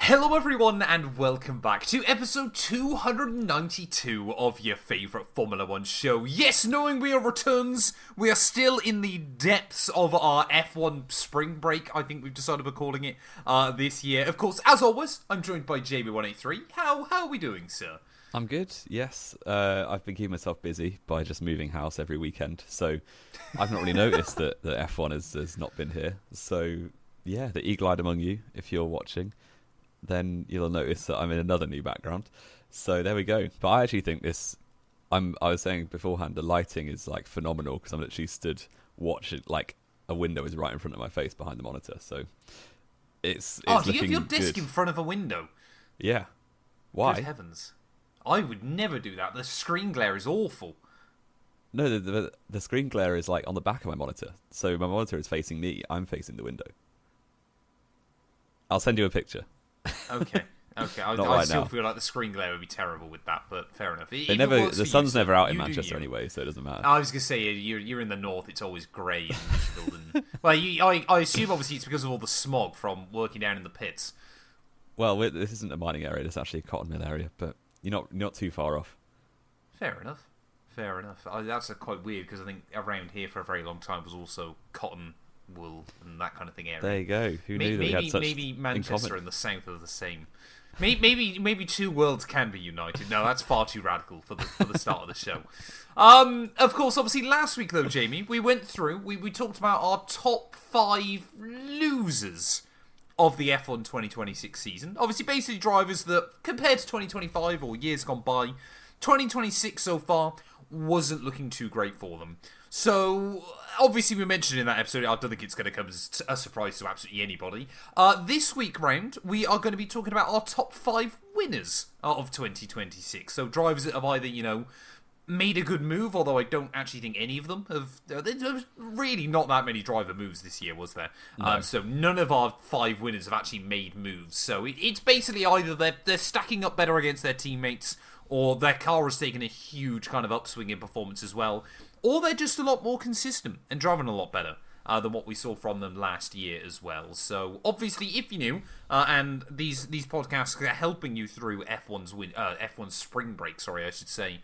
Hello everyone and welcome back to episode 292 of your favourite Formula 1 show. Yes, knowing we are returns, we are still in the depths of our F1 spring break, I think we've decided we're calling it, this year. Of course, as always, I'm joined by Jamie183. How are we doing, sir? I'm good, yes. I've been keeping myself busy by just moving house every weekend, so I've not really noticed that F1 has not been here. So, yeah, the eagle-eyed among you, if you're watching, then you'll notice that I'm in another new background. So there we go. But I actually think I was saying beforehand, the lighting is like phenomenal because I'm literally stood watching, like a window is right in front of my face behind the monitor. So it's do looking you have your desk good. in front of a window? Yeah. Why? Good heavens. I would never do that. The screen glare is awful. No, the screen glare is like on the back of my monitor. So my monitor is facing me. I'm facing the window. I'll send you a picture. Okay. I still feel like the screen glare would be terrible with that, but fair enough. The sun's never out in Manchester anyway, so it doesn't matter. I was going to say, you're in the north, it's always grey and miserable. Well, I assume obviously it's because of all the smog from working down in the pits. Well, this isn't a mining area, it's actually a cotton mill area, but you're not too far off. Fair enough. That's quite weird, because I think around here for a very long time was also cotton, wool and that kind of thing area. There you go. Who knew that we had such maybe Manchester in and the south are the same. Maybe two worlds can be united. No, that's far too radical for the start of the show. Of course, obviously last week though, Jamie, we went through. We talked about our top 5 losers of the F1 2026 season. Obviously, basically drivers that compared to 2025 or years gone by, 2026 so far wasn't looking too great for them. So, obviously we mentioned in that episode, I don't think it's going to come as a surprise to absolutely anybody. This week round, we are going to be talking about our top 5 winners of 2026. So, drivers that have either, made a good move, although I don't actually think any of them have... There was really not that many driver moves this year, was there? No. So, none of our 5 winners have actually made moves. So, it's basically either they're stacking up better against their teammates, or their car has taken a huge kind of upswing in performance as well, or they're just a lot more consistent and driving a lot better than what we saw from them last year as well. So, obviously, if you're new, and these podcasts are helping you through F1's spring break, I should say,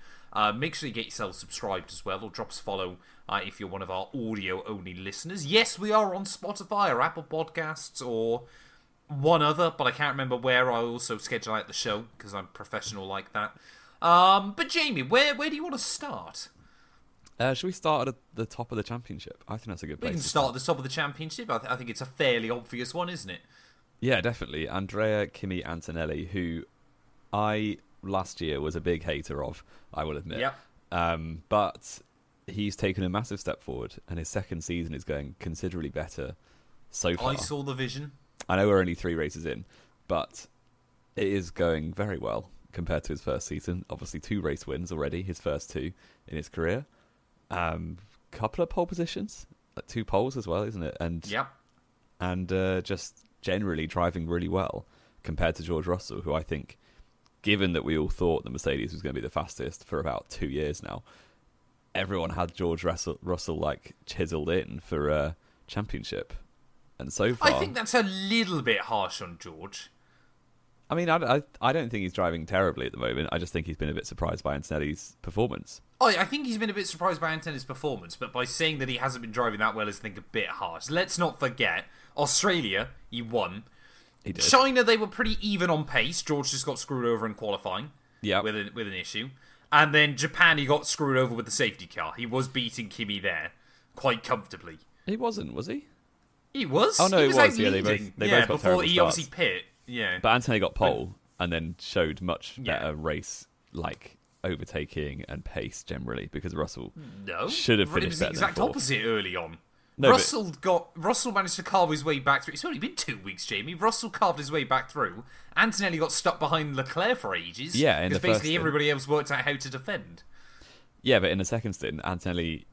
make sure you get yourself subscribed as well, or drop us a follow if you're one of our audio-only listeners. Yes, we are on Spotify or Apple Podcasts or one other, but I can't remember where. I also schedule out the show because I'm professional like that. But Jamie, where do you want to start? Should we start at the top of the championship? I think that's a good place. We can start at the top of the championship. I think it's a fairly obvious one, isn't it? Yeah, definitely. Andrea Kimi Antonelli, who I last year was a big hater of, I will admit. Yep. But he's taken a massive step forward, and his second season is going considerably better so far. I saw the vision. I know we're only 3 races in, but it is going very well compared to his first season. Obviously, 2 race wins already, his first 2 in his career. Couple of pole positions, 2 poles as well, isn't it? And yep. And just generally driving really well compared to George Russell, who I think, given that we all thought the Mercedes was going to be the fastest for about 2 years now, everyone had George Russell like chiseled in for a championship. And so far, I think that's a little bit harsh on George. I mean, I don't think he's driving terribly at the moment. I just think he's been a bit surprised by Antonelli's performance. I think he's been a bit surprised by Antonelli's performance, but by saying that he hasn't been driving that well is, I think, a bit harsh. Let's not forget, Australia, he won. He did. China, they were pretty even on pace. George just got screwed over in qualifying with an issue. And then Japan, he got screwed over with the safety car. He was beating Kimi there quite comfortably. He wasn't, was he? He was? Oh, no, he was. Like yeah, leading. they both got before terrible he starts. obviously pit. Yeah. But Antonelli got pole and then showed much better race, like overtaking and pace generally, because Russell should have finished better. It was the exact opposite early on. No, Russell managed to carve his way back through. It's only been 2 weeks, Jamie. Russell carved his way back through. Antonelli got stuck behind Leclerc for ages. Yeah, because basically everybody else worked out how to defend. Yeah, but in the second stint, Antonelli,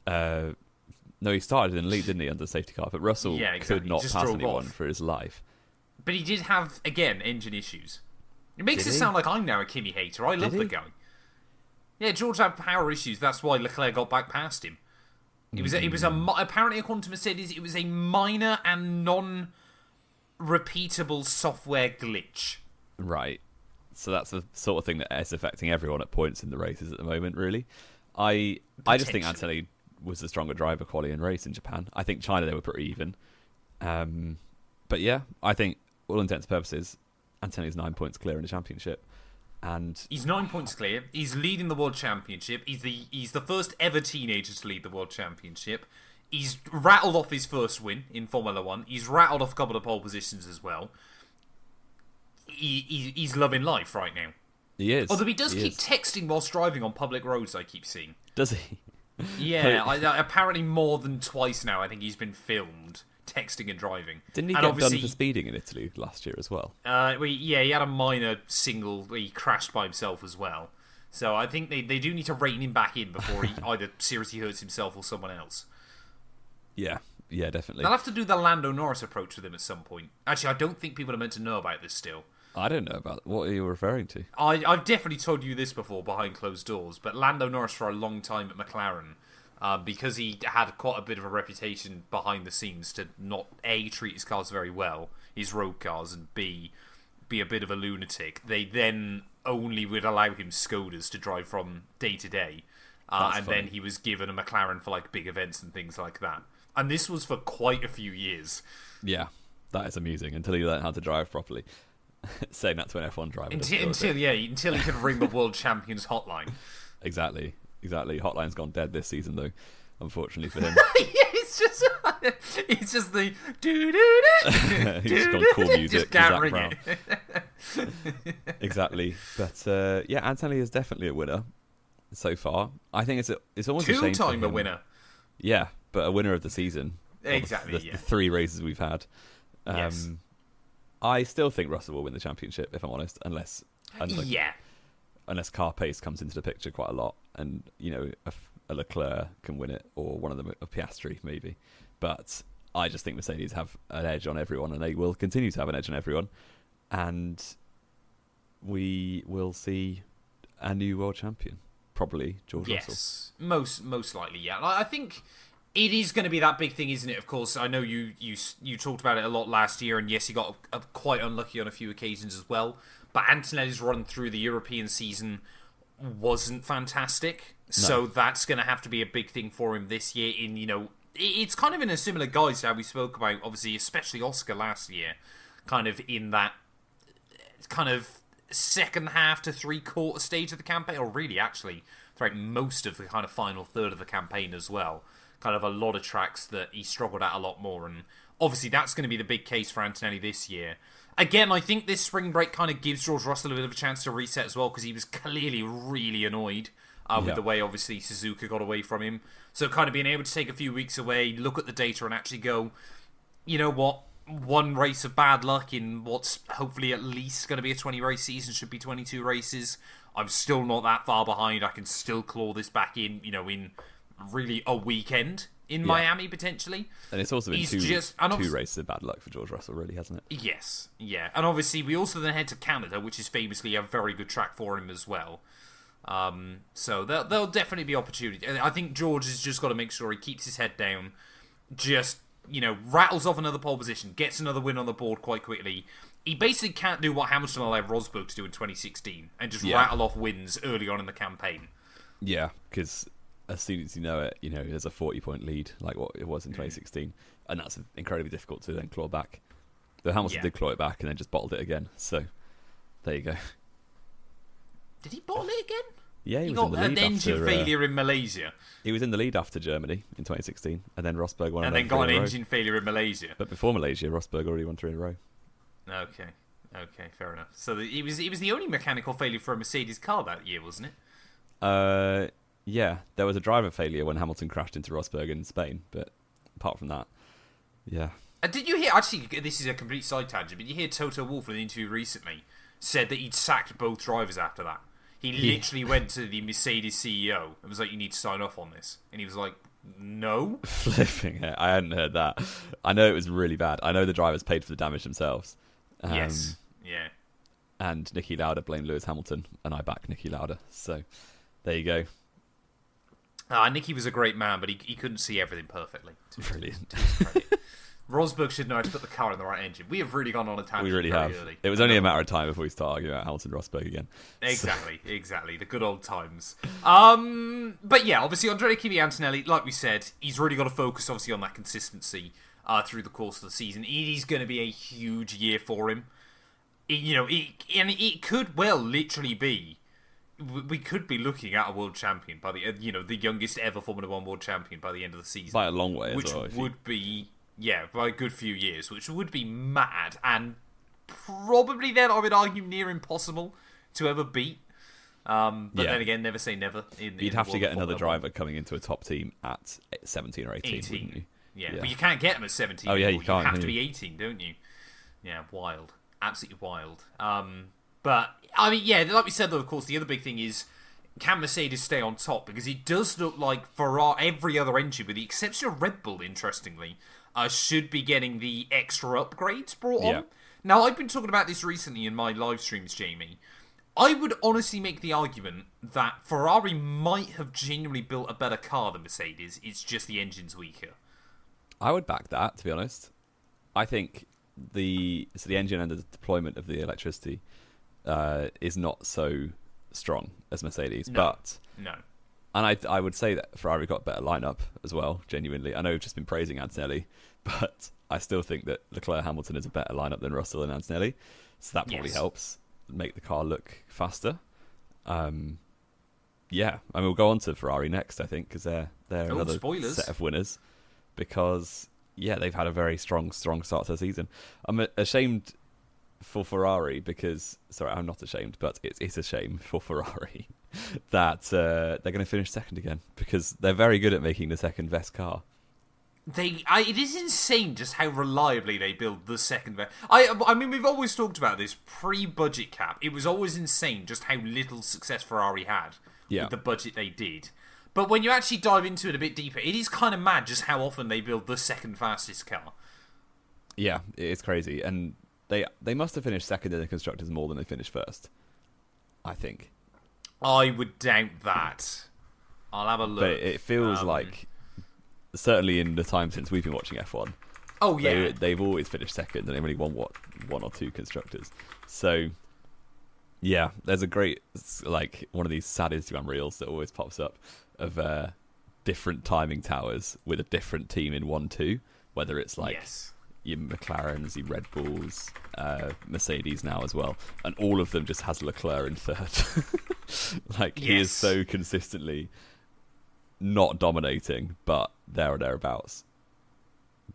he started in the lead, didn't he, under the safety car? But Russell could not pass anyone for his life. But he did have, again, engine issues. It makes it sound like I'm now a Kimi hater. I love the guy. Yeah, George had power issues. That's why Leclerc got back past him. It was apparently, according to Mercedes, it was a minor and repeatable software glitch. Right. So that's the sort of thing that is affecting everyone at points in the races at the moment, really. I just think Antonelli was the stronger driver quality in race in Japan. I think China, they were pretty even. But yeah, I think, all intents and purposes, Antonelli's 9 points clear in the championship. And he's 9 points clear. He's leading the World Championship. He's the first ever teenager to lead the World Championship. He's rattled off his first win in Formula 1. He's rattled off a couple of pole positions as well. He's loving life right now. He is. Although he does keep texting whilst driving on public roads, I keep seeing. Does he? Yeah, apparently more than twice now. I think he's been filmed texting and driving. Didn't he get done for speeding in Italy last year as well? He had a minor single where he crashed by himself as well. So I think they do need to rein him back in before he either seriously hurts himself or someone else. Yeah, definitely. They'll have to do the Lando Norris approach with him at some point. Actually, I don't think people are meant to know about this still. I don't know about what are you referring to. I've definitely told you this before behind closed doors, but Lando Norris for a long time at McLaren, because he had quite a bit of a reputation behind the scenes to not A, treat his cars very well, his road cars, and B, be a bit of a lunatic. They then only would allow him Skodas to drive from day to day, and then he was given a McLaren for like big events and things like that. And this was for quite a few years. Yeah, that is amusing until he learned how to drive properly. Saying that to an F1 driver. Until he could ring the world champions hotline. Exactly. Hotline's gone dead this season, though, unfortunately for him. it's just the do. He's just gone cool music. Just can't ring it. Exactly. But Antonelli is definitely a winner so far. I think it's almost a shame. Two-time a winner. Yeah, but a winner of the season. Exactly. The 3 races we've had. Yes. I still think Russell will win the championship, if I'm honest, unless car pace comes into the picture quite a lot, and a Leclerc can win it, or one of them, a Piastri maybe. But I just think Mercedes have an edge on everyone, and they will continue to have an edge on everyone, and we will see a new world champion, probably George Russell. Yes, most likely, yeah. I think it is going to be that big thing, isn't it? Of course, I know you talked about it a lot last year, and yes, he got quite unlucky on a few occasions as well. But Antonelli's run through the European season wasn't fantastic, so that's going to have to be a big thing for him this year. It's kind of in a similar guise to how we spoke about, obviously, especially Oscar last year, kind of in that kind of second half to 3/4 stage of the campaign, or really actually throughout most of the kind of final third of the campaign as well. Kind of a lot of tracks that he struggled at a lot more, and obviously that's going to be the big case for Antonelli this year. Again, I think this spring break kind of gives George Russell a bit of a chance to reset as well, because he was clearly really annoyed with the way, obviously, Suzuka got away from him. So kind of being able to take a few weeks away, look at the data and actually go, you know what, one race of bad luck in what's hopefully at least going to be a 20-race season, should be 22 races. I'm still not that far behind. I can still claw this back in, in really a weekend in Miami, potentially. And it's also been two races of bad luck for George Russell, really, hasn't it? Yes, yeah. And obviously, we also then head to Canada, which is famously a very good track for him as well. So there'll definitely be opportunity. I think George has just got to make sure he keeps his head down, just, rattles off another pole position, gets another win on the board quite quickly. He basically can't do what Hamilton allowed Rosberg to do in 2016, and just rattle off wins early on in the campaign. Yeah, because as soon as you know it, there's a 40-point lead, like what it was in 2016, and that's incredibly difficult to then claw back. Though Hamilton did claw it back and then just bottled it again, so there you go. Did he bottle it again? Yeah, he was got in the lead an engine after, failure in Malaysia. He was in the lead after Germany in 2016, and then Rosberg won. And then got an engine failure in Malaysia. But before Malaysia, Rosberg already won 3 in a row. Okay, fair enough. So it was the only mechanical failure for a Mercedes car that year, wasn't it? Yeah, there was a driver failure when Hamilton crashed into Rosberg in Spain, but apart from that, yeah. Did you hear, actually, this is a complete side tangent, but you hear Toto Wolff in an interview recently said that he'd sacked both drivers after that. He literally went to the Mercedes CEO and was like, you need to sign off on this. And he was like, no. Flipping it. I hadn't heard that. I know it was really bad. I know the drivers paid for the damage themselves. Yes, yeah. And Niki Lauda blamed Lewis Hamilton, and I back Niki Lauda. So, there you go. Nicky was a great man, but he couldn't see everything perfectly. Brilliant. Rosberg should know how to put the car in the right engine. We have really gone on a tangent. We really very have. Early. It was only a matter of time before we start arguing about Hamilton Rosberg again. Exactly. The good old times. But yeah, obviously Andrea Kimi Antonelli, like we said, he's really got to focus obviously on that consistency through the course of the season. It is going to be a huge year for him. It could well literally be. We could be looking at a world champion by the the youngest ever Formula One world champion by the end of the season. By a long way, which as well. Would be by a good few years, which would be mad and probably then I would argue near impossible to ever beat. But then again, never say never. You'd have to get another driver coming into a top team at 17 or 18, wouldn't you? Yeah, but you can't get them at 17. Oh yeah, you can't. You have to be 18, don't you? Yeah, wild, absolutely wild. But I mean, yeah, like we said, though, of course, the other big thing is, can Mercedes stay on top? Because it does look like every other engine, with the exception of Red Bull, interestingly, should be getting the extra upgrades brought on. Now, I've been talking about this recently in my live streams, Jamie. I would honestly make the argument that Ferrari might have genuinely built a better car than Mercedes. It's just the engine's weaker. I would back that, to be honest. I think the engine and the deployment of the electricity is not so strong as Mercedes. No. And I would say that Ferrari got a better lineup as well, genuinely. I know we've just been praising Antonelli, but I still think that Leclerc-Hamilton is a better lineup than Russell and Antonelli. So that probably helps make the car look faster. I mean, we'll go on to Ferrari next, I think, because they're another set of winners. Because, they've had a very strong start to the season. I'm ashamed for Ferrari because... Sorry, I'm not ashamed, but it's a shame for Ferrari that they're going to finish second again, because they're very good at making the second best car. It is insane just how reliably they build the second best. I mean, we've always talked about this pre-budget cap. It was always insane just how little success Ferrari had with the budget they did. But when you actually dive into it a bit deeper, it is kind of mad just how often they build the second fastest car. Yeah, it's crazy. And they must have finished second in the Constructors more than they finished first, I think. I would doubt that. I'll have a look. But it feels like, certainly in the time since we've been watching F1, they've always finished second, and they've only won, one or two Constructors. So... yeah, there's a great, one of these sad Instagram reels that always pops up of different timing towers with a different team in 1-2, whether it's your McLarens, your Red Bulls, Mercedes now as well, and all of them just has Leclerc in third. He is so consistently not dominating, but there or thereabouts.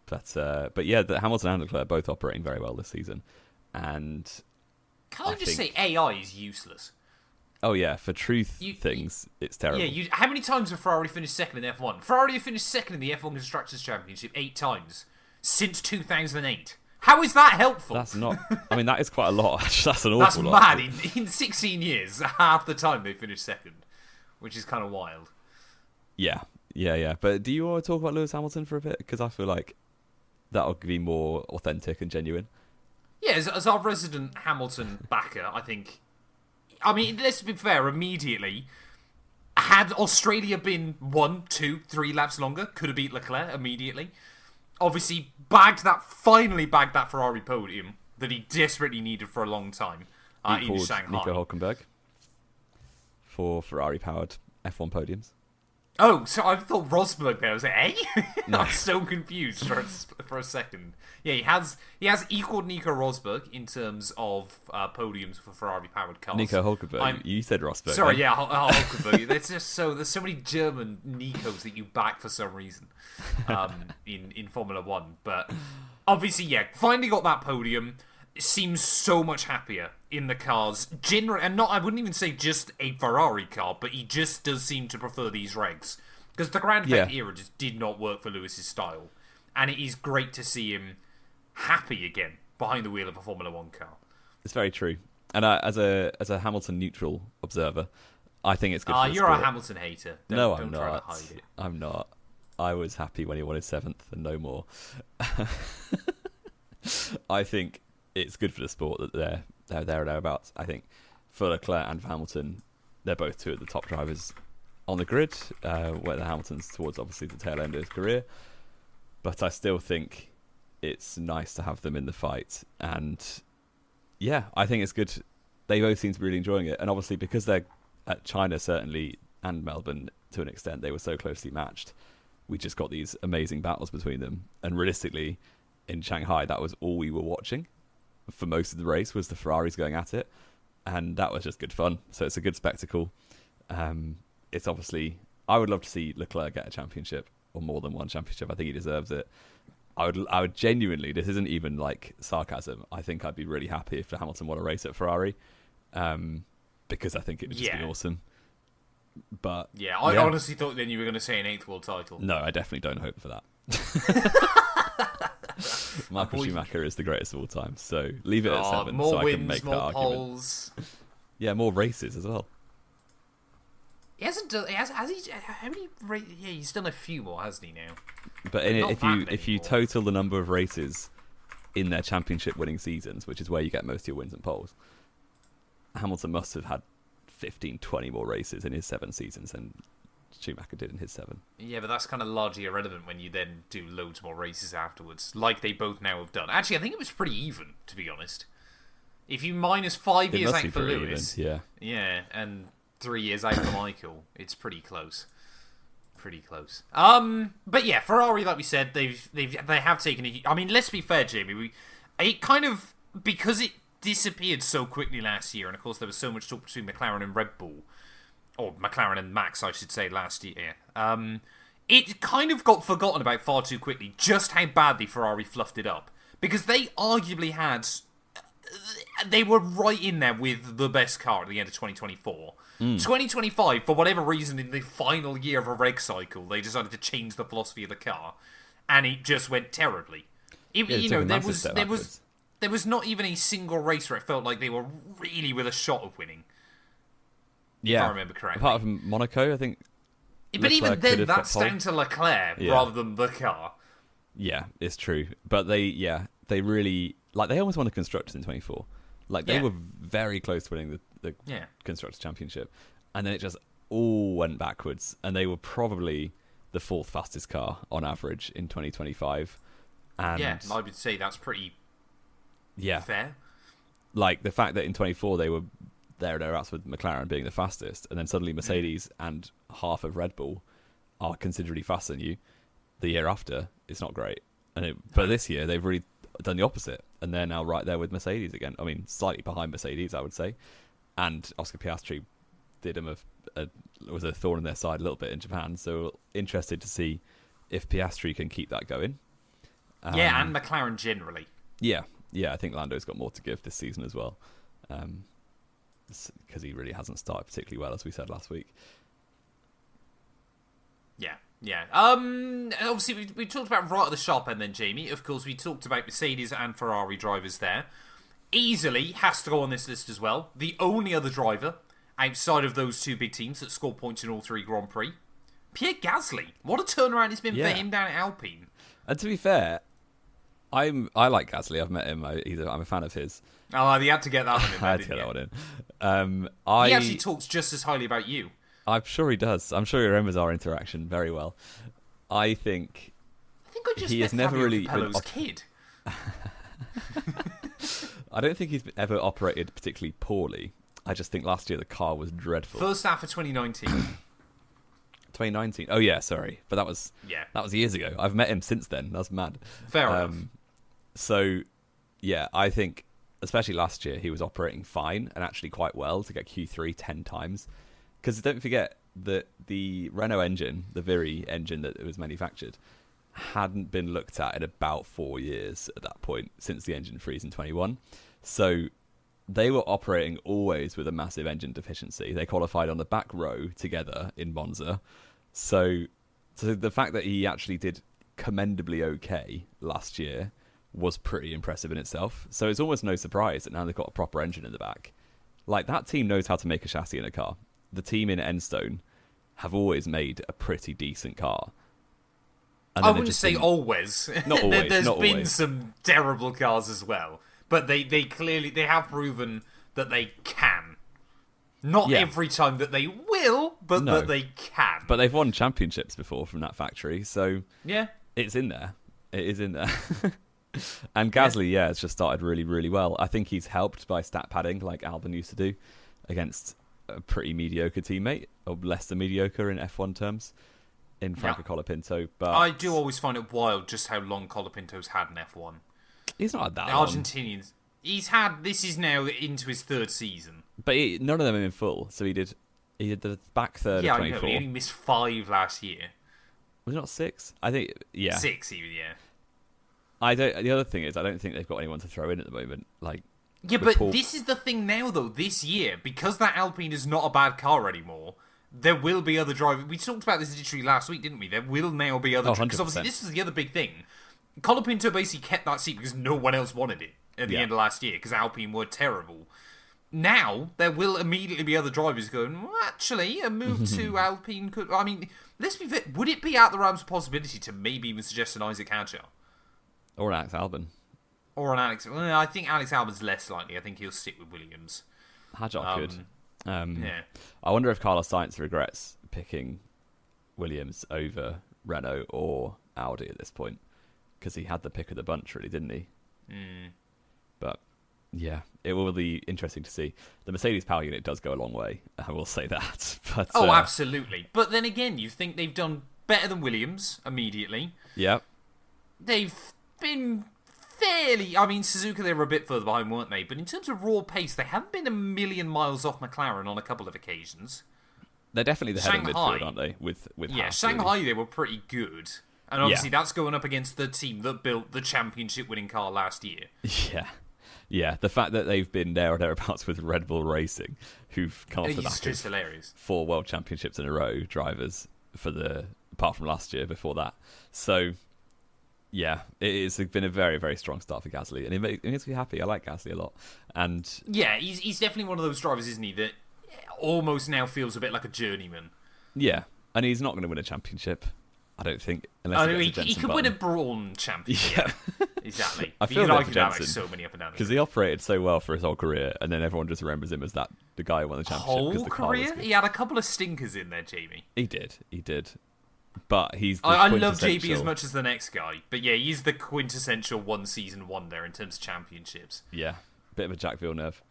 But yeah, Hamilton and Leclerc both operating very well this season, and... Can I just say AI is useless? Oh yeah, for things, it's terrible. Yeah, how many times have Ferrari finished second in F1? Ferrari have finished second in the F1 Constructors' Championship 8 times since 2008. How is that helpful? That's not... I mean, that is quite a lot. That's an awful lot. That's mad. In 16 years, half the time they finished second, which is kind of wild. Yeah. But do you want to talk about Lewis Hamilton for a bit? Because I feel like that'll be more authentic and genuine. Yeah, as our resident Hamilton backer, I think... I mean, let's be fair, immediately, had Australia been 1, 2, 3 laps longer, could have beat Leclerc immediately. Obviously, finally bagged that Ferrari podium that he desperately needed for a long time in Shanghai. Nico Hülkenberg for Ferrari-powered F1 podiums. Oh, so I thought Rosberg there. I was like, eh? No. I'm so confused for a second. Yeah, he has equaled Nico Rosberg in terms of podiums for Ferrari-powered cars. Nico Hülkenberg. You said Rosberg. Sorry, yeah, Hülkenberg. There's so many German Nicos that you back for some reason in Formula One. But obviously, yeah, finally got that podium. Seems so much happier in the cars. And I wouldn't even say just a Ferrari car, but he just does seem to prefer these regs. Because the Grand Effect era just did not work for Lewis's style. And it is great to see him happy again behind the wheel of a Formula One car. It's very true. And as a Hamilton neutral observer, I think it's good for the you're sport. a Hamilton hater. No, don't I'm try not. to hide it. I'm not. I was happy when he won his 7th and no more. I think it's good for the sport that they're there or thereabouts. I think for Leclerc and for Hamilton, they're both two of the top drivers on the grid, where the Hamilton's towards obviously the tail end of his career. But I still think it's nice to have them in the fight. And yeah, I think it's good. They both seem to be really enjoying it. And obviously, because they're at China, certainly, and Melbourne to an extent, they were so closely matched. We just got these amazing battles between them. And realistically, in Shanghai, that was all we were watching for most of the race, was the Ferraris going at it. And that was just good fun. So it's a good spectacle. It's obviously, I would love to see Leclerc get a championship, or more than one championship. I think he deserves it. I would genuinely, this isn't even like sarcasm, I think I'd be really happy if Hamilton won a race at Ferrari, because I think it would just be awesome. But I honestly thought then you were going to say an 8th world title. No, I definitely don't hope for that. Michael Schumacher is the greatest of all time, so leave it at 7 more so wins, I can make more that argument. poles. Yeah, more races as well. He hasn't done. Has he? How many? Yeah, he's done a few more, hasn't he? Now, but if you total the number of races in their championship-winning seasons, which is where you get most of your wins and poles, Hamilton must have had 15, 20 more races in his 7 seasons than Schumacher did in his 7. Yeah, but that's kind of largely irrelevant when you then do loads more races afterwards, like they both now have done. Actually, I think it was pretty even, to be honest. If you minus 5 years out for Lewis, yeah, and 3 years out for Michael, it's pretty close. Pretty close. But yeah, Ferrari, like we said, they have taken a. I mean, let's be fair, Jamie. It kind of, because it disappeared so quickly last year, and of course there was so much talk between McLaren and Red Bull, or McLaren and Max, I should say, last year. It kind of got forgotten about far too quickly just how badly Ferrari fluffed it up, because they arguably had. They were right in there with the best car at the end of 2024. 2025, for whatever reason, in the final year of a reg cycle, they decided to change the philosophy of the car, and it just went terribly. There was not even a single race where it felt like they were really with a shot of winning. Yeah, if I remember correctly. Apart from Monaco, I think. But even then, that's down to Leclerc rather than the car. Yeah, it's true. But they really, like, they almost won the Constructors in 24. Like, they were very close to winning the Constructors' Championship. And then it just all went backwards. And they were probably the 4th fastest car on average in 2025. And yeah, I would say that's pretty fair. Like, the fact that in 24 they were there or thereabouts with McLaren being the fastest, and then suddenly Mercedes and half of Red Bull are considerably faster than you the year after, it's not great. But this year they've really done the opposite, and they're now right there with Mercedes again. I mean, slightly behind Mercedes, I would say. And Oscar Piastri did him was a thorn in their side a little bit in Japan. So interested to see if Piastri can keep that going. And McLaren generally. Yeah, I think Lando's got more to give this season as well, because he really hasn't started particularly well, as we said last week. Yeah. Obviously, we talked about right at the sharp end then, Jamie. Of course, we talked about Mercedes and Ferrari drivers there. Easily has to go on this list as well. The only other driver outside of those two big teams that scored points in all 3 Grand Prix, Pierre Gasly. What a turnaround it's been for him down at Alpine. And to be fair, I like Gasly. I've met him. I'm a fan of his. Oh, he had to get that one in. I had to get that one in. He actually talks just as highly about you. I'm sure he does. I'm sure he remembers our interaction very well. I think I just he met has never Fabio really Capello's kid. I don't think he's ever operated particularly poorly. I just think last year the car was dreadful. First half of 2019. 2019. Oh yeah, sorry, but that was years ago. I've met him since then. That's mad. Fair enough. So yeah, I think especially last year he was operating fine and actually quite well to get Q3 10 times. Because don't forget that the Renault engine, the Viri engine that was manufactured, hadn't been looked at in about 4 years at that point, since the engine freeze in 21. So they were operating always with a massive engine deficiency. They qualified on the back row together in Monza. So the fact that he actually did commendably okay last year was pretty impressive in itself. So it's almost no surprise that now they've got a proper engine in the back. Like, that team knows how to make a chassis in a car. The team in Enstone have always made a pretty decent car. I wouldn't say always. Not always. There's not been always. some terrible cars as well. But they clearly have proven that they can. Not every time that they will, but that they can. But they've won championships before from that factory, so yeah, it's in there. It is in there. And Gasly, it's just started really, really well. I think he's helped by stat padding, like Albon used to do, against a pretty mediocre teammate, or less than mediocre in F1 terms, in Franco Colapinto. But I do always find it wild just how long Colapinto's had in F1. He's not had that the long. Argentinians. This is now into his third season. But none of them are in full. So he did the back third of 24. Yeah, he only missed 5 last year. Was it not 6? I think, 6 even, yeah. The other thing is, I don't think they've got anyone to throw in at the moment. This is the thing now, though. This year, because that Alpine is not a bad car anymore, there will be other drivers. We talked about this literally last week, didn't we? There will now be other drivers. Because obviously, this is the other big thing. Colapinto basically kept that seat because no one else wanted it at the end of last year, because Alpine were terrible. Now, there will immediately be other drivers going, well, actually, a move to Alpine could... I mean, let's be fair. Would it be out the realms of possibility to maybe even suggest an Isaac Hadjar? Or an Alex Albon. Or an Alex... Well, I think Alex Albon's less likely. I think he'll stick with Williams. Hadjar could. Yeah. I wonder if Carlos Sainz regrets picking Williams over Renault or Audi at this point. Because he had the pick of the bunch, really, didn't he? But... yeah, it will be interesting to see. The Mercedes power unit does go a long way, I will say that. But absolutely. But then again, you think they've done better than Williams immediately. Yeah. They've been fairly... I mean, Suzuka, they were a bit further behind, weren't they? But in terms of raw pace, they haven't been a million miles off McLaren on a couple of occasions. They're definitely the head of midfield, aren't they? With Haas, Shanghai, really. They were pretty good. And obviously, that's going up against the team that built the championship-winning car last year. Yeah. Yeah, the fact that they've been there or thereabouts with Red Bull Racing, who've come off the back of hilarious. 4 world championships in a row, drivers, apart from last year before that. So, yeah, it's been a very, very strong start for Gasly, and it makes me happy. I like Gasly a lot. And yeah, he's definitely one of those drivers, isn't he, that almost now feels a bit like a journeyman. Yeah, and he's not going to win a championship, I don't think. Unless he could win a Brawn championship. Yeah. Exactly. I feel like Jenson, so many up and down. Because he operated so well for his whole career, and then everyone just remembers him as the guy who won the championship. Whole career? He had a couple of stinkers in there, Jamie. He did. But he's I love JB as much as the next guy. But yeah, he's the quintessential one-season wonder in terms of championships. Yeah, bit of a Jacques Villeneuve.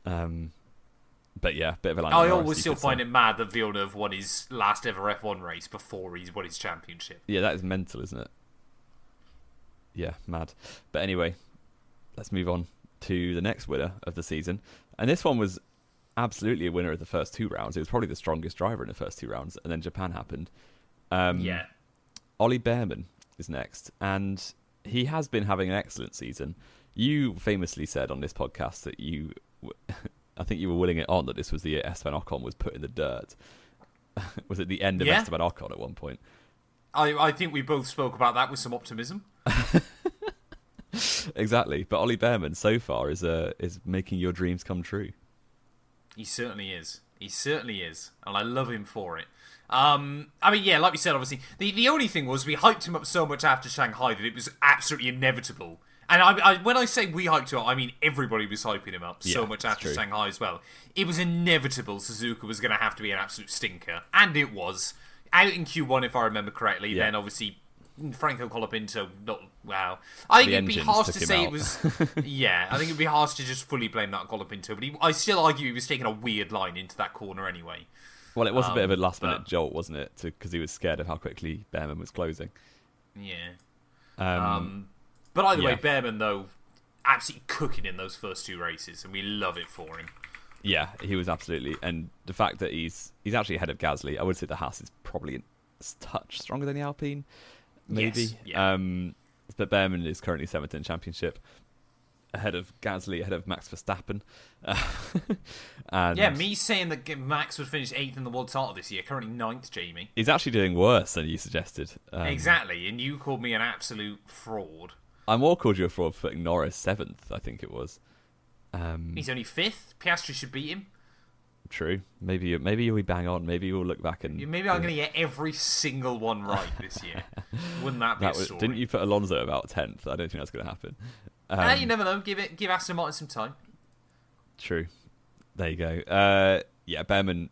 But yeah, bit of a... I always still find it mad that Villeneuve won his last ever F1 race before he's won his championship. Yeah, that is mental, isn't it? Yeah, mad. But anyway, let's move on to the next winner of the season. And this one was absolutely a winner of the first 2 rounds. It was probably the strongest driver in the first 2 rounds. And then Japan happened. Ollie Behrman is next. And he has been having an excellent season. You famously said on this podcast that I think you were willing it on that this was the year Esteban Ocon was put in the dirt. Was it the end of Esteban Ocon at one point? I think we both spoke about that with some optimism. Exactly, but Ollie Behrman so far is making your dreams come true. He certainly is. And I love him for it. I mean, yeah, like we said, obviously, the only thing was we hyped him up so much after Shanghai that it was absolutely inevitable. And when I say we hyped him up, I mean everybody was hyping him up so much after Shanghai as well. It was inevitable Suzuka was going to have to be an absolute stinker, and it was. Out in Q1, if I remember correctly, then obviously Franco Colapinto, wow. I think it'd be harsh to say it was... yeah, I think it'd be harsh to just fully blame that on Colapinto, but I still argue he was taking a weird line into that corner anyway. Well, it was a bit of a last-minute jolt, wasn't it? Because he was scared of how quickly Behrman was closing. Yeah. But either way, Behrman, though, absolutely cooking in those first 2 races, and we love it for him. Yeah, he was absolutely. And the fact that he's actually ahead of Gasly, I would say the Haas is probably a touch stronger than the Alpine, maybe. Yes, yeah. But Behrman is currently 7th in championship, ahead of Gasly, ahead of Max Verstappen. And yeah, me saying that Max would finish 8th in the world title this year, currently 9th, Jamie. He's actually doing worse than you suggested. Exactly, and you called me an absolute fraud. I more called you a fraud for putting Norris 7th, I think it was. He's only 5th. Piastri should beat him. True. Maybe you'll be bang on. Maybe you'll look back and... Maybe I'm going to get every single one right this year. Wouldn't that be a story? Didn't you put Alonso about 10th? I don't think that's going to happen. You never know. Give Aston Martin some time. True. There you go. Yeah, Behrman...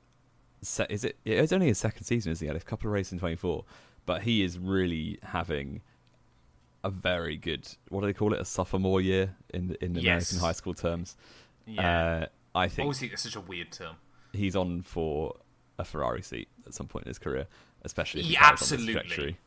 It's only his second season, isn't he? He had a couple of races in 24. But he is really having a very good, what do they call it, a sophomore year in American high school terms. Yeah. I I think always think that's such a weird term. he's on for a Ferrari seat at some point in his career, especially if he Yeah, carries on this absolutely. trajectory.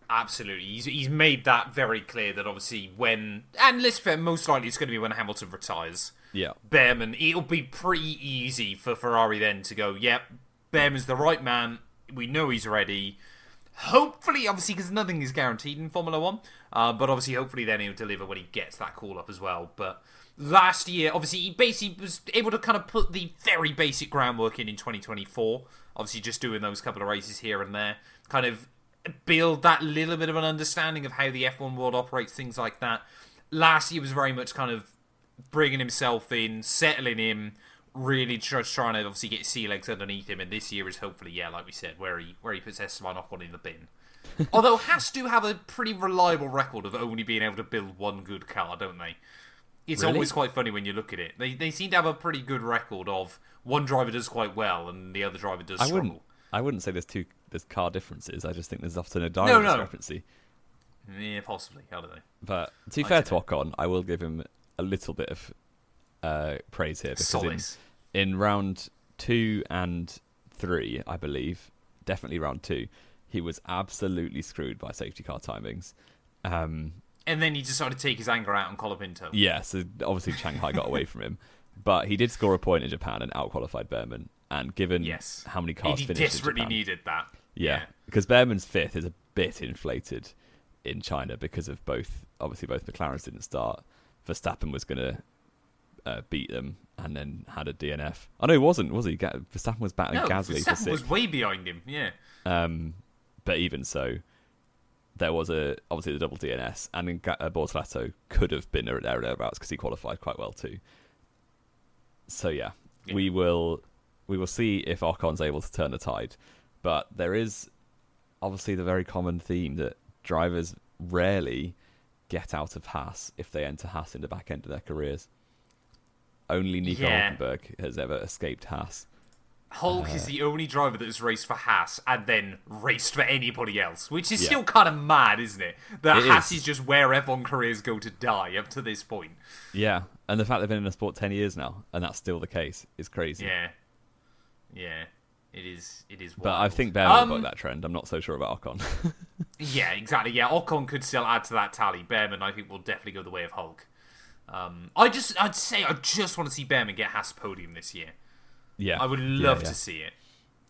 Absolutely. He's made that very clear that obviously when, and let's fair, most likely it's going to be when Hamilton retires. Yeah. Behrman, it'll be pretty easy for Ferrari then to go, yep, Behrman's the right man. We know he's ready. Hopefully, obviously, because nothing is guaranteed in Formula 1, but obviously, hopefully then he'll deliver when he gets that call up as well. But last year, obviously, he basically was able to kind of put the very basic groundwork in 2024. Obviously, just doing those couple of races here and there. Kind of build that little bit of an understanding of how the F1 world operates, things like that. Last year was very much kind of bringing himself in, settling in, really just trying to obviously get sea legs underneath him. And this year is hopefully, yeah, like we said, where he puts Esteban Ocon in the bin. Although Haas do have a pretty reliable record of only being able to build one good car, don't they? It's Really? always quite funny when you look at it. They seem to have a pretty good record of one driver does quite well and the other driver does struggle. I wouldn't say there's car differences. I just think there's often a direct discrepancy. Yeah, possibly. I don't know. But to be fair to Ocon, I will give him a little bit of praise here because Solace. in round 2 and 3, I believe, definitely round 2, he was absolutely screwed by safety car timings. And then he decided to take his anger out on Colapinto. Yeah, so obviously Shanghai got away from him. But he did score a point in Japan and out-qualified Behrman. And given how many cars he finished in desperately Japan, needed that. Yeah, because Behrman's 5th is a bit inflated in China because of both McLarens didn't start. Verstappen was going to beat them and then had a DNF. Oh, no, he wasn't, was he? Verstappen was battling Gasly for 6th. Verstappen was way behind him, yeah. But even so, there was obviously the double DNS, and then Bortoleto could have been there or thereabouts because he qualified quite well too. So yeah, we will see if Ocon's able to turn the tide. But there is obviously the very common theme that drivers rarely get out of Haas if they enter Haas in the back end of their careers. Only Nico Hulkenberg has ever escaped Haas. Hulk is the only driver that has raced for Haas and then raced for anybody else, which is still kind of mad, isn't it? That Haas is just where F1 careers go to die up to this point. Yeah, and the fact they've been in the sport 10 years now, and that's still the case, is crazy. Yeah, it is wild. But I think Behrman will buck that trend. I'm not so sure about Ocon. Yeah, exactly. Yeah, Ocon could still add to that tally. Behrman, I think, will definitely go the way of Hulk. I'd say I just want to see Behrman get Haas podium this year. Yeah, I would love to see it.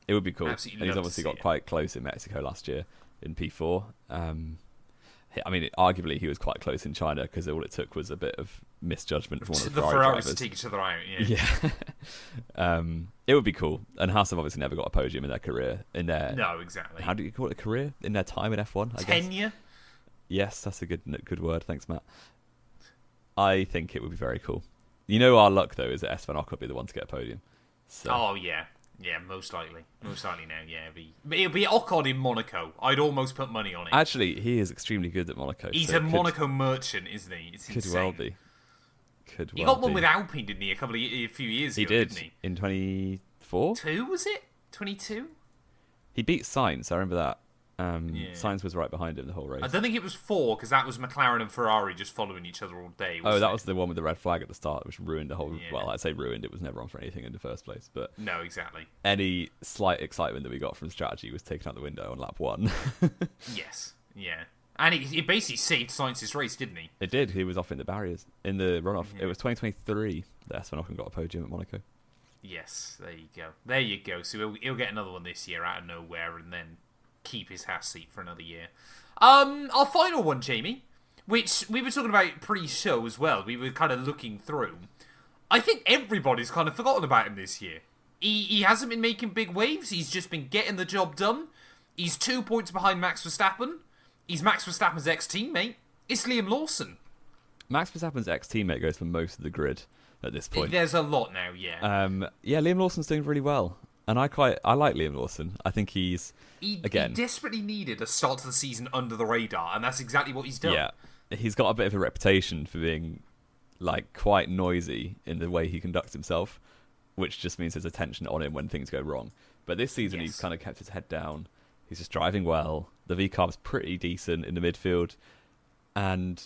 It would be cool. Absolutely, and he's obviously got quite close in Mexico last year in P4. I mean, arguably he was quite close in China because all it took was a bit of misjudgment from one of the Ferrari Ferraris drivers to take each other out. Yeah. It would be cool. And Haas have obviously never got a podium in their career. No, exactly. How do you call it a career? In their time in F1, I guess. Tenure? Yes, that's a good word. Thanks, Matt. I think it would be very cool. You know, our luck, though, is that Esteban Ocon will be the one to get a podium. So. Oh, yeah. Yeah, most likely. Most likely now, yeah. It'll be Ocon in Monaco. I'd almost put money on it. Actually, he is extremely good at Monaco. He's a Monaco merchant, isn't he? It's could insane. well be. He got one with Alpine, didn't he? A few years ago, didn't he? In 24? 2, was it? 22? He beat Sainz, I remember that. Sainz was right behind him the whole race. I don't think it was 4, because that was McLaren and Ferrari just following each other all day. That was the one with the red flag at the start, which ruined the whole... Yeah. Well, I'd say ruined. It was never on for anything in the first place. But no, exactly. Any slight excitement that we got from strategy was taken out the window on lap 1. Yes, yeah. And it basically saved Sainz's race, didn't he? It did. He was off in the barriers. In the runoff. Yeah. It was 2023 that Esteban Ocon got a podium at Monaco. Yes, there you go. There you go. So he'll get another one this year out of nowhere and then keep his Haas seat for another year. Our final one, Jamie, which we were talking about pre-show as well. We were kind of looking through. I think everybody's kind of forgotten about him this year. He hasn't been making big waves. He's just been getting the job done. He's 2 points behind Max Verstappen. He's Max Verstappen's ex-teammate. It's Liam Lawson. Max Verstappen's ex-teammate goes for most of the grid at this point. There's a lot now, yeah. Liam Lawson's doing really well. And I like Liam Lawson. I think he desperately needed a start to the season under the radar, and that's exactly what he's done. Yeah, he's got a bit of a reputation for being quite noisy in the way he conducts himself, which just means there's attention on him when things go wrong. But this season he's kind of kept his head down. He's just driving well. The V-Carb's pretty decent in the midfield. And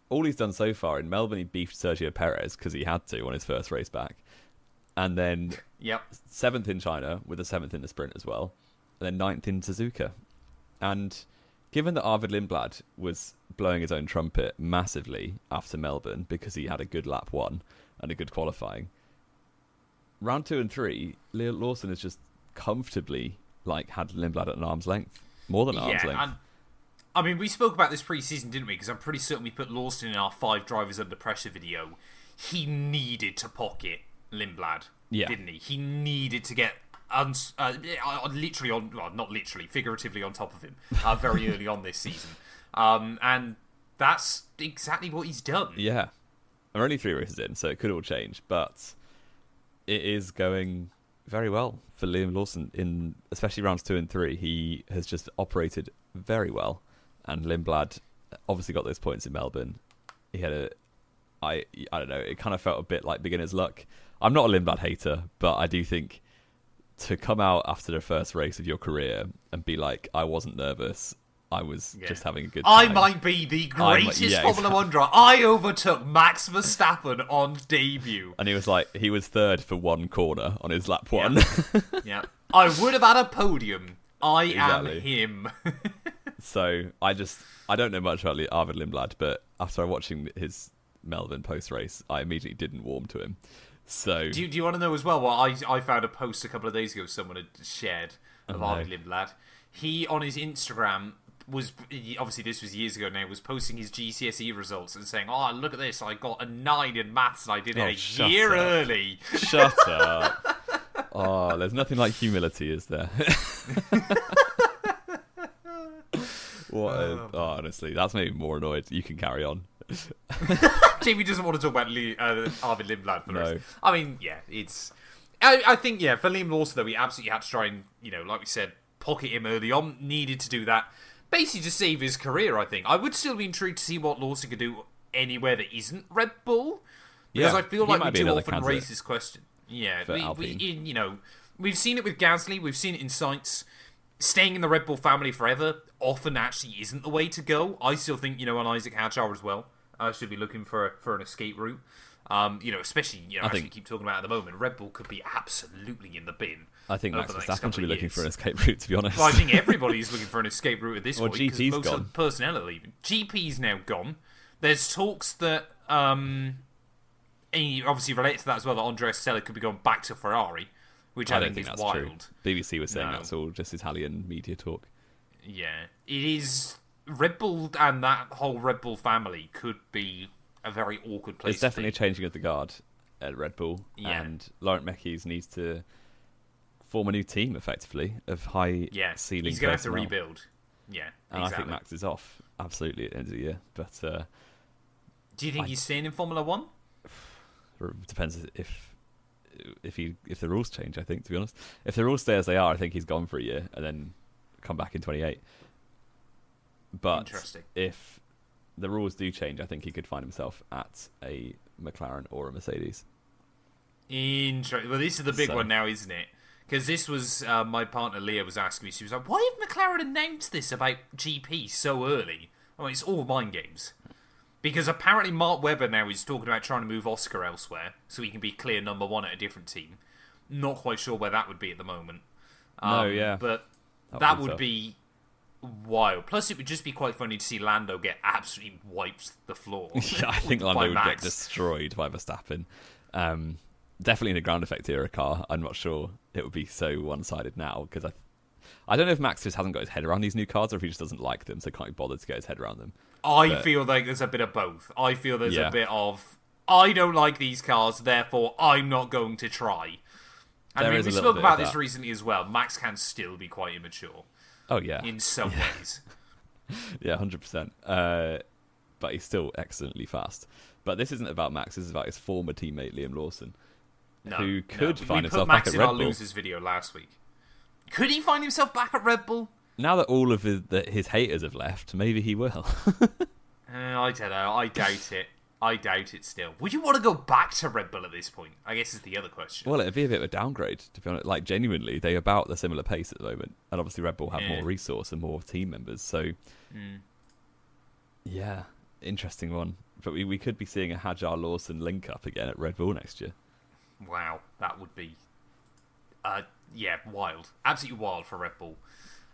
all he's done so far in Melbourne, he beefed Sergio Perez because he had to on his first race back. And then 7th in China with a 7th in the sprint as well. And then 9th in Suzuka. And given that Arvid Lindblad was blowing his own trumpet massively after Melbourne because he had a good lap 1 and a good qualifying, round 2 and 3, Lawson has just comfortably had Lindblad at an arm's length. More than arm's length. And, I mean, we spoke about this pre-season, didn't we? Because I'm pretty certain we put Lawson in our 5 drivers under pressure video. He needed to pocket Lindblad, didn't he? He needed to get literally on, well, not literally, figuratively on top of him very early on this season. And that's exactly what he's done. Yeah. We're only 3 races in, so it could all change, but it is going very well for Liam Lawson in especially rounds 2 and 3. He has just operated very well, and Lindblad obviously got those points in Melbourne. He had I don't know, it kind of felt a bit like beginner's luck. I'm not a Lindblad hater, but I do think to come out after the first race of your career and be like, I wasn't nervous, I was just having a good time. I might be the greatest Formula 1 driver. I overtook Max Verstappen on debut. And he was 3rd for 1 corner on his lap 1. Yeah. I would have had a podium. I am him. So I don't know much about Arvid Lindblad, but after watching his Melbourne post-race, I immediately didn't warm to him. So do you want to know as well what I found a post a couple of days ago someone had shared of Arvid Lindblad. He, on his Instagram, was, obviously this was years ago now, was posting his GCSE results and saying, oh, look at this, I got a 9 in maths and I did it a year early. Shut up. Oh, there's nothing like humility, is there? Honestly, that's made me more annoyed. You can carry on. Jamie doesn't want to talk about Arvid Lindblad for the rest. I mean, it's... I think, for Liam Lawson, though, we absolutely had to try and, like we said, pocket him early on. Needed to do that. Basically to save his career, I think. I would still be intrigued to see what Lawson could do anywhere that isn't Red Bull. Because I feel like we too often raise this question. Yeah, we've seen it with Gasly, we've seen it in Sainz. Staying in the Red Bull family forever often actually isn't the way to go. I still think, on Isaac Hadjar as well, I should be looking for an escape route. Especially, as we keep talking about at the moment, Red Bull could be absolutely in the bin. I think Max Verstappen should be looking for an escape route, to be honest. Well, I think everybody's looking for an escape route at this point. GP's because most gone. of the personnel are leaving. GP's now gone. There's talks that, obviously related to that as well, that Andrea Stella could be going back to Ferrari, which I think is that's wild. True. BBC was saying that's all just Italian media talk. Yeah, it is. Red Bull and that whole Red Bull family could be a very awkward place. It's definitely a changing of the guard at Red Bull, and Laurent Mekies needs to form a new team, effectively, of high ceiling. He's going to have to rebuild. Yeah, and I think Max is off absolutely at the end of the year. But do you think he's staying in Formula 1? Depends if the rules change. I think, to be honest, if the rules stay as they are, I think he's gone for a year and then come back in 28. But if the rules do change, I think he could find himself at a McLaren or a Mercedes. Interesting. Well, this is the big one now, isn't it? Because this was my partner Leah was asking me. She was like, "Why have McLaren announced this about GP so early?" I mean, it's all mind games. Because apparently Mark Webber now is talking about trying to move Oscar elsewhere so he can be clear number 1 at a different team. Not quite sure where that would be at the moment. But that would be wild. Plus, it would just be quite funny to see Lando get absolutely wiped the floor. Yeah, I think Lando would get destroyed by Verstappen. Definitely in a ground effect era car. I'm not sure it would be so one-sided now, because I don't know if Max just hasn't got his head around these new cars, or if he just doesn't like them, so can't be bothered to get his head around them. I feel like there's a bit of both. I feel there's a bit of, I don't like these cars, therefore I'm not going to try. And we spoke about this recently as well. Max can still be quite immature. Oh, yeah. In some ways. Yeah, 100%. But he's still excellently fast. But this isn't about Max, this is about his former teammate, Liam Lawson, who could find himself back at Red Bull. We put Max in our losers video last week. Could he find himself back at Red Bull? Now that all of his haters have left, maybe he will. I don't know. I doubt it. I doubt it still. Would you want to go back to Red Bull at this point? I guess is the other question. Well, it'd be a bit of a downgrade, to be honest. Like, genuinely, they're about the similar pace at the moment. And obviously Red Bull have more resource and more team members. So, Yeah, interesting one. But we could be seeing a Hajar Lawson link up again at Red Bull next year. Wow, that would be, wild, absolutely wild for Red Bull.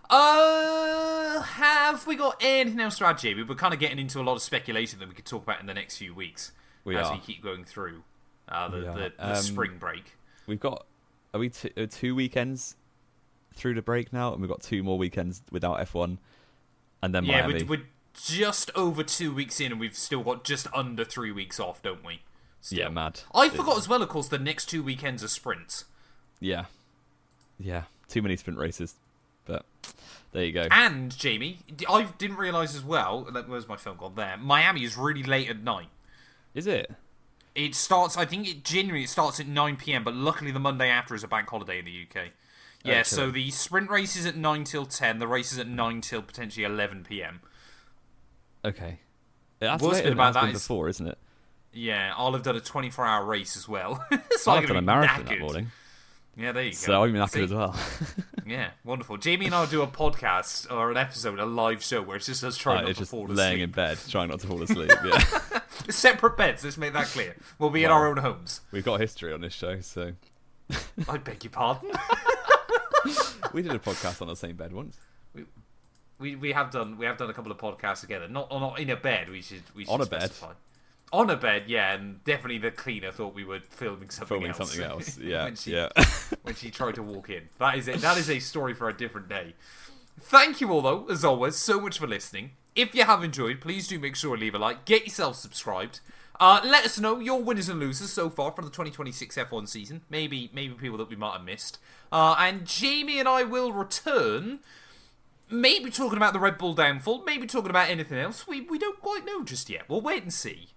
Have we got anything else to add, Jamie? We're kind of getting into a lot of speculation that we could talk about in the next few weeks we keep going through the spring break. We've got are we 2 weekends through the break now, and we've got 2 more weekends without F1, and then Miami. We're just over 2 weeks in, and we've still got just under 3 weeks off, don't we? Still. Yeah, mad. I forgot as well, of course, the next 2 weekends are sprints. Yeah, too many sprint races, but there you go. And Jamie, I didn't realise as well. Where's my phone gone? There. Miami is really late at night. Is it? It starts. I think January it starts at 9 p.m. But luckily, the Monday after is a bank holiday in the UK. Yeah, okay. So the sprint race is at 9 till 10. The race is at 9 till potentially 11 p.m. Okay. That's worst bit about that is before, isn't it? Yeah, I'll have done a 24-hour race as well. So I've done a marathon that morning. Yeah, there you go. So I'm knackered as well. Yeah, wonderful. Jamie and I will do a podcast or an episode, a live show where it's just us trying not to fall asleep. Laying in bed, trying not to fall asleep. Yeah. Separate beds. Let's make that clear. We'll be in our own homes. We've got history on this show, so. I beg your pardon. We did a podcast on the same bed once. We have done a couple of podcasts together. Not in a bed. We should on a specify. bed. On a bed, yeah, and definitely the cleaner thought we were filming something else. Yeah, when she tried to walk in. That is a story for a different day. Thank you all, though, as always, so much for listening. If you have enjoyed, please do make sure to leave a like. Get yourself subscribed. Let us know your winners and losers so far from the 2026 F1 season. Maybe people that we might have missed. And Jamie and I will return. Maybe talking about the Red Bull downfall. Maybe talking about anything else. We don't quite know just yet. We'll wait and see.